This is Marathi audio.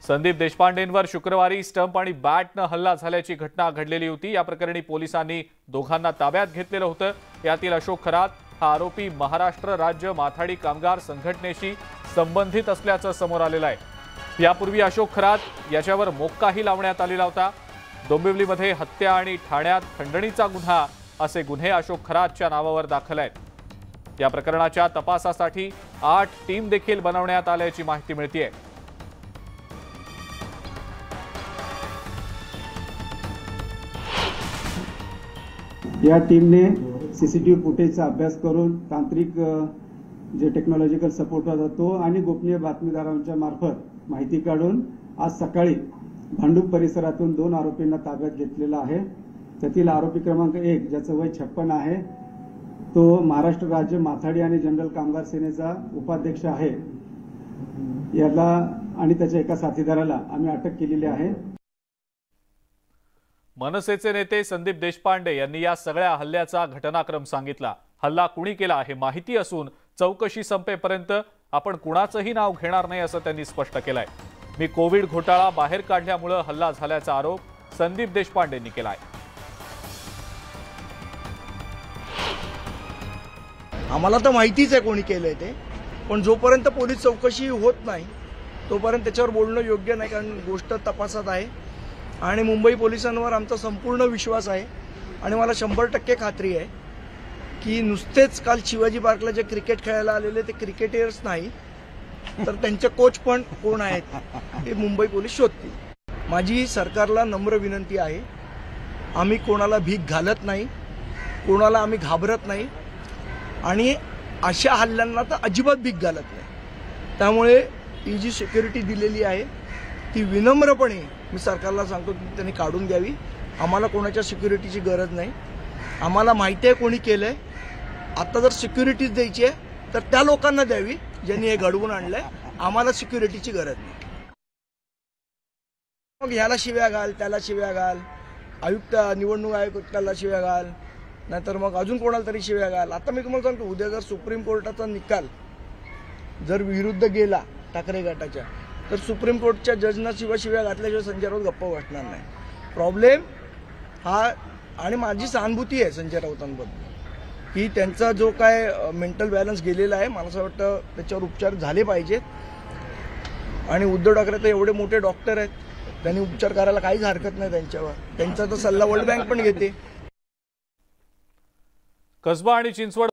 संदीप देशपांडेंवर शुक्रवारी स्टंप आणि बॅटनं हल्ला झाल्याची घटना घडलेली होती। या प्रकरणी पोलिसांनी दोघांना ताब्यात घेतलेलं होतं। यातील अशोक खरात हा आरोपी महाराष्ट्र राज्य माथाडी कामगार संघटनेशी संबंधित असल्याचं समोर आलेलं आहे। यापूर्वी अशोक खरात याच्यावर मोक्काही लावण्यात आलेला होता। डोंबिवलीमध्ये हत्या आणि ठाण्यात खंडणीचा गुन्हा असे गुन्हे अशोक खरातच्या नावावर दाखल आहेत। या प्रकरणाच्या तपासासाठी 8 टीम देखील बनवण्यात आल्याची माहिती मिळतेय। या टीमने सीसीटीव्ही फुटेजचा अभ्यास करून तांत्रिक जे टेक्नॉलॉजिकल सपोर्ट होता तो आणि गोपनीय बातमीदारांच्या मार्फत माहिती काढून आज सकाळी भांडूप परिसरातून 2 आरोपींना ताब्यात घेतलेला आहे। त्यातील आरोपी क्रमांक 1 ज्याचं वय 56 आहे तो महाराष्ट्र राज्य माथाडी आणि जनरल कामगार सेनेचा उपाध्यक्ष आहे। याला आणि त्याच्या एका साथीदाराला आम्ही अटक केलेली आहे। मनसेचे नेते संदीप देशपांडे यांनी या सगळ्या हल्ल्याचा घटनाक्रम सांगितला। हल्ला कुणी केला हे माहिती असून चौकशी संपेपर्यंत आपण कुणाचंही नाव घेणार नाही असं त्यांनी स्पष्ट केलंय। मी कोविड घोटाळा बाहेर काढल्यामुळे हल्ला झाल्याचा आरोप संदीप देशपांडेंनी केलाय। आम्हाला तर माहितीच आहे कोणी केलंय ते, पण जोपर्यंत पोलीस चौकशी होत नाही तोपर्यंत त्याच्यावर बोलणं योग्य नाही, कारण गोष्ट तपासात आहे आणि मुंबई पोलिसांवर आमचा संपूर्ण विश्वास आहे आणि मला 100% खात्री आहे की नुसतेच काल शिवाजी पार्कला जे क्रिकेट खेळायला आलेले ते क्रिकेटर्स नाही तर त्यांचे कोच पण कोण आहेत हे मुंबई पोलीस शोधतील। माझी सरकारला नम्र विनंती आहे, आम्ही कोणाला भीक घालत नाही, कोणाला आम्ही घाबरत नाही आणि अशा हल्ल्यांना तर अजिबात भीक घालत नाही। त्यामुळे ही जी सिक्युरिटी दिलेली आहे ती विनम्रपणे मी सरकारला सांगतो की त्यांनी काढून द्यावी। आम्हाला कोणाच्या सिक्युरिटीची गरज नाही, आम्हाला माहिती आहे कोणी केलंय। आता जर सिक्युरिटीज द्यायची आहे तर त्या लोकांना द्यावी ज्यांनी हे घडवून आणलंय, आम्हाला सिक्युरिटीची गरज नाही। मग ह्याला शिव्या घाल, त्याला शिव्या घाल, आयुक्त निवडणूक आयुक्ताला शिव्या घाल, नाहीतर मग अजून कोणाला तरी शिव्या घाल। आता मी तुम्हाला सांगतो, उद्या जर सुप्रीम कोर्टाचा निकाल जर विरुद्ध गेला ठाकरे गटाच्या तर सुप्रीम कोर्टच्या जजना शिव्या घातल्याशिवाय संजय राऊत गप्प बसणार नाही। प्रॉब्लेम हा, आणि माझी सहानुभूती आहे संजय राऊतांबद्दल की त्यांचा जो काय मेंटल बॅलन्स गेलेला आहे, मला असं वाटतं त्याच्यावर उपचार झाले पाहिजेत। आणि उद्धव ठाकरे तर एवढे मोठे डॉक्टर आहेत, त्यांनी उपचार करायला काहीच हरकत नाही त्यांच्यावर, त्यांचा तर सल्ला वर्ल्ड बँक पण घेते। कसबा आणि चिंचवड